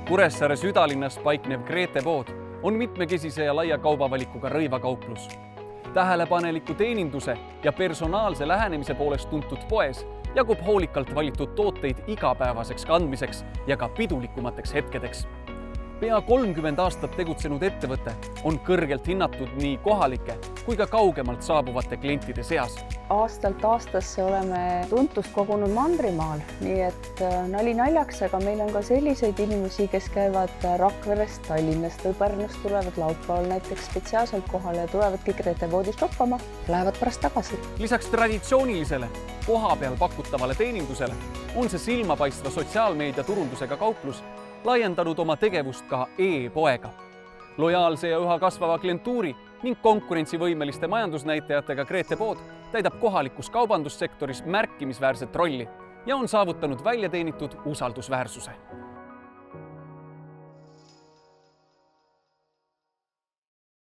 Kuressaare südalinnas paiknev Grete pood on mitmekesise ja laia kaubavalikuga rõivakauplus. Tähelepaneliku teeninduse ja personaalse lähenemise poolest tuntud poes jagub hoolikalt valitud tooteid igapäevaseks kandmiseks ja ka pidulikumateks hetkedeks. Pea 30 aastat tegutsenud ettevõte on kõrgelt hinnatud nii kohalike kui ka kaugemalt saabuvate klientide seas. Aastalt aastasse oleme tuntust kogunud Mandrimaal, nii et nali naljaks, aga meil on ka selliseid inimesi, kes käivad Rakverest, Tallinnast või Pärnust, tulevad laupäeval näiteks spetsiaalselt kohale ja tulevadki Grete poodi shoppama, lähevad pärast tagasi. Lisaks traditsioonilisele kohapeal pakutavale teenindusele on see silmapaistva sotsiaalmeedia turundusega kauplus laiendanud oma tegevust ka e-poega. Lojaalse ja üha kasvava klientuuri ning konkurentsivõimeliste majandusnäitajatega Grete pood täidab kohalikus kaubandussektoris märkimisväärset rolli ja on saavutanud väljateenitud usaldusväärsuse.